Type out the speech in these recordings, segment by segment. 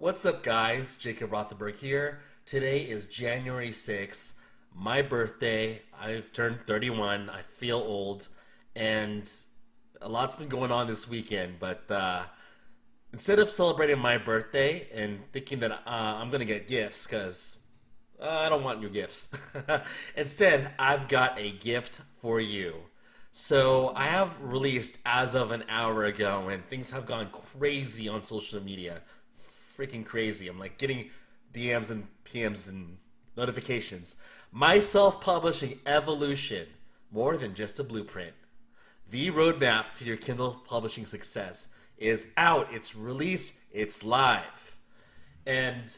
What's up, guys? Jacob Rothenberg here. Today is January 6th, my birthday. I've turned 31. I feel old, and a lot's been going on this weekend. But instead of celebrating my birthday and thinking that I'm going to get gifts, because I don't want your gifts, instead, I've got a gift for you. So I have released as of an hour ago, and things have gone crazy on social media. Freaking crazy. I'm like getting DMs and PMs and notifications. My self-publishing evolution, more than just a blueprint. The roadmap to your Kindle publishing success is out. It's released. It's live. And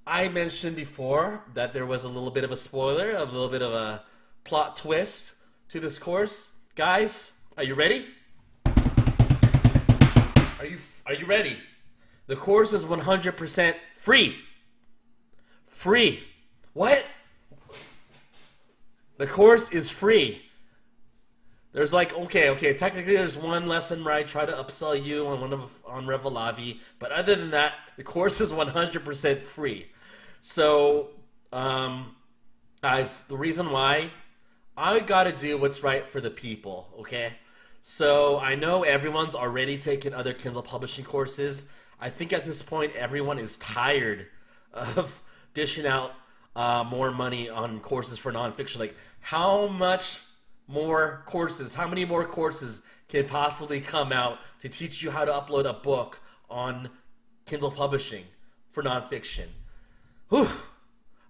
I mentioned before that there was a little bit of a spoiler, a little bit of a plot twist to this course. Guys, are you ready? Are you ready? The course is 100% free. Free. What? The course is free. There's like, okay, technically there's one lesson where I try to upsell you on Revilavi, but other than that, the course is 100% free. So, guys, the reason why, I gotta do what's right for the people, okay? So, I know everyone's already taken other Kindle publishing courses. I think at this point everyone is tired of dishing out more money on courses for nonfiction. Like, how much more courses, how many more courses can possibly come out to teach you how to upload a book on Kindle publishing for nonfiction? Whew,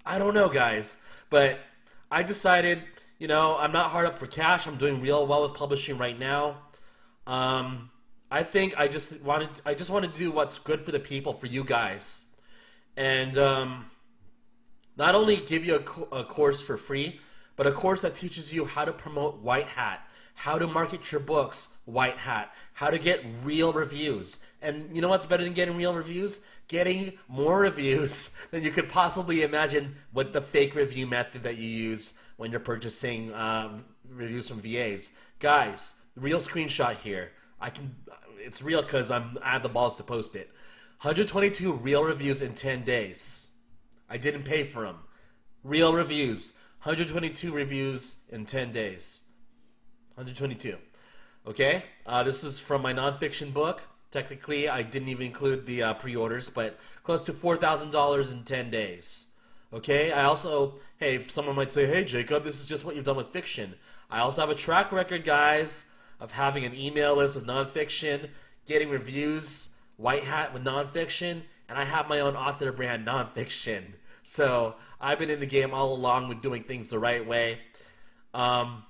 I don't know, guys, but I decided, I'm not hard up for cash. I'm doing real well with publishing right now. I think I just want to do what's good for the people, for you guys, and not only give you a course for free, but a course that teaches you how to promote White Hat, how to market your books White Hat, how to get real reviews. And you know what's better than getting real reviews? Getting more reviews than you could possibly imagine with the fake review method that you use when you're purchasing reviews from VAs. Guys, real screenshot here. It's real because I have the balls to post it. 122 real reviews in 10 days. I didn't pay for them. Real reviews. 122 reviews in 10 days. 122. Okay? This is from my nonfiction book. Technically, I didn't even include the pre-orders, but close to $4,000 in 10 days. Okay? I also, hey, someone might say, hey, Jacob, this is just what you've done with fiction. I also have a track record, guys, of having an email list with nonfiction, getting reviews, White Hat with nonfiction, and I have my own author brand, nonfiction. So I've been in the game all along with doing things the right way. I'm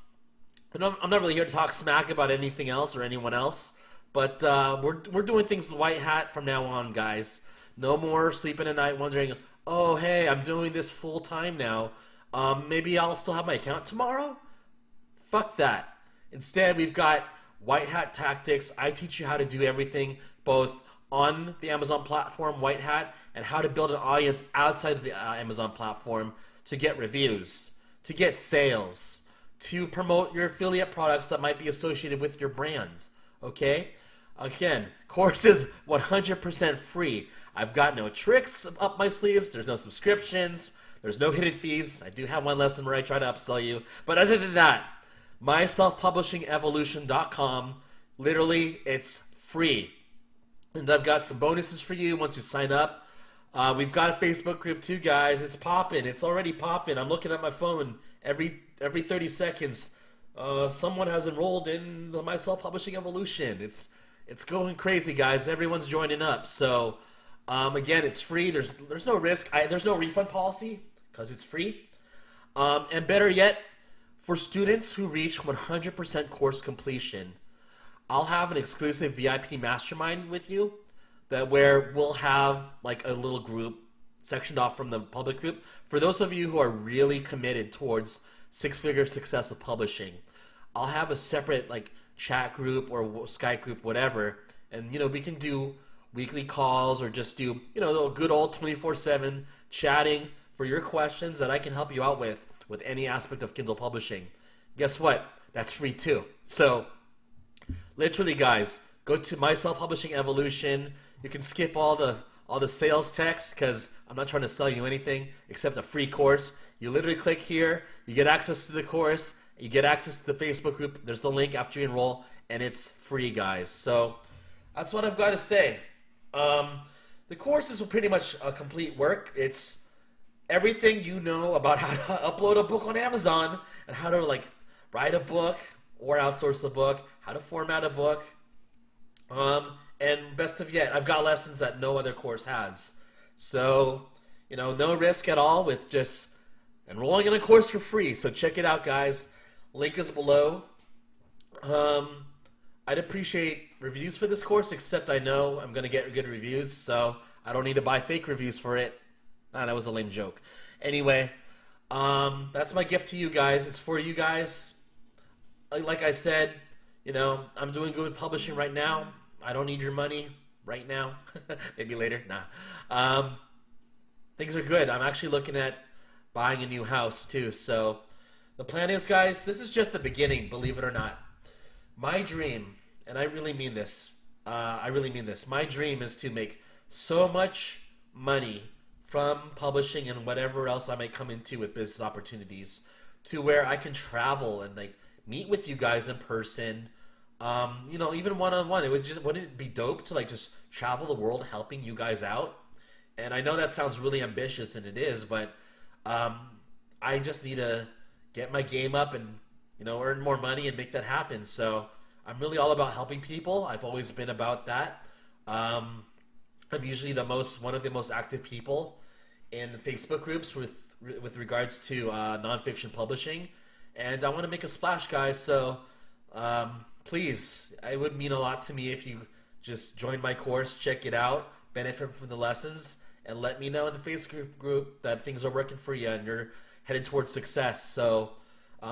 not really here to talk smack about anything else or anyone else, but we're doing things the White Hat from now on, guys. No more sleeping at night wondering, oh, hey, I'm doing this full time now. Maybe I'll still have my account tomorrow? Fuck that. Instead, we've got White Hat Tactics. I teach you how to do everything, both on the Amazon platform, White Hat, and how to build an audience outside of the Amazon platform to get reviews, to get sales, to promote your affiliate products that might be associated with your brand. Okay? Again, course is 100% free. I've got no tricks up my sleeves. There's no subscriptions. There's no hidden fees. I do have one lesson where I try to upsell you. But other than that, myselfpublishingevolution.com. Literally, it's free. And I've got some bonuses for you once you sign up. We've got a Facebook group too, guys. It's popping. It's already popping. I'm looking at my phone every 30 seconds. Someone has enrolled in the My Self-Publishing Evolution. It's going crazy, guys. Everyone's joining up. So, again, it's free. There's no risk. There's no refund policy because it's free. And better yet, for students who reach 100% course completion, I'll have an exclusive VIP mastermind with you where we'll have like a little group sectioned off from the public group. For those of you who are really committed towards six-figure success with publishing, I'll have a separate like chat group or Skype group, whatever, and we can do weekly calls or just do the good old 24/7 chatting for your questions that I can help you out with any aspect of Kindle publishing. Guess what? That's free too. So literally, guys, go to My Self-Publishing Evolution. You can skip all the all the sales text because I'm not trying to sell you anything except a free course. You literally click here, you get access to the course, you get access to the Facebook group. There's the link after you enroll, and it's free, guys. So that's what I've got to say. The courses will pretty much complete work. It's everything you know about how to upload a book on Amazon and how to like write a book or outsource a book, how to format a book. And best of yet, I've got lessons that no other course has. So, you know, no risk at all with just enrolling in a course for free. So check it out, guys. Link is below. I'd appreciate reviews for this course, except I know I'm going to get good reviews, so I don't need to buy fake reviews for it. Nah, that was a lame joke. Anyway, that's my gift to you guys. It's for you guys. Like I said, you know, I'm doing good with publishing right now. I don't need your money right now. Maybe later. Nah. Things are good. I'm actually looking at buying a new house, too. So the plan is, guys, this is just the beginning, believe it or not. My dream, and I really mean this, my dream is to make so much money from publishing and whatever else I might come into with business opportunities to where I can travel and like meet with you guys in person, you know, even one-on-one. Wouldn't it be dope to like just travel the world helping you guys out? And I know that sounds really ambitious, and it is, but I just need to get my game up and, you know, earn more money and make that happen. So I'm really all about helping people. I've always been about that. I'm usually one of the most active people in Facebook groups with regards to nonfiction publishing, and I want to make a splash, guys. So please, it would mean a lot to me if you just join my course, check it out, benefit from the lessons, and let me know in the Facebook group that things are working for you and you're headed towards success. So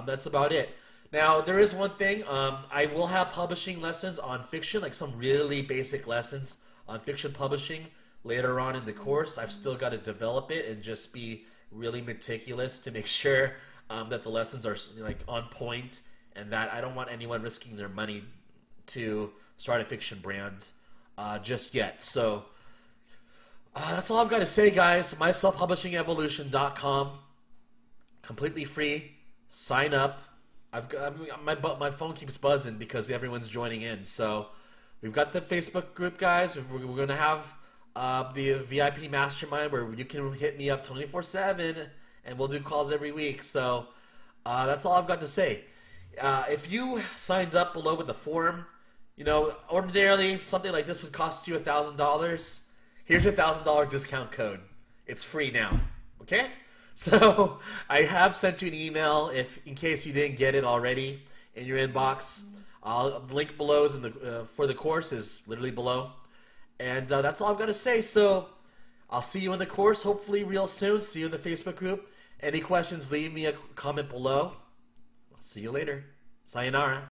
that's about it. Now, there is one thing. I will have publishing lessons on fiction, like some really basic lessons on fiction publishing later on in the course. I've still got to develop it and just be really meticulous to make sure that the lessons are like on point and that I don't want anyone risking their money to start a fiction brand just yet. So that's all I've got to say, guys. MySelfPublishingEvolution.com. Completely free. Sign up. My phone keeps buzzing because everyone's joining in. So we've got the Facebook group, guys. We're going to have the VIP mastermind where you can hit me up 24/7, and we'll do calls every week. So that's all I've got to say. If you signed up below with the form, you know, ordinarily something like this would cost you $1,000. Here's your $1,000 discount code. It's free now. Okay? So I have sent you an email in case you didn't get it already in your inbox. The link below is for the course is literally below. And that's all I've got to say. So I'll see you in the course hopefully real soon. See you in the Facebook group. Any questions, leave me a comment below. I'll see you later. Sayonara.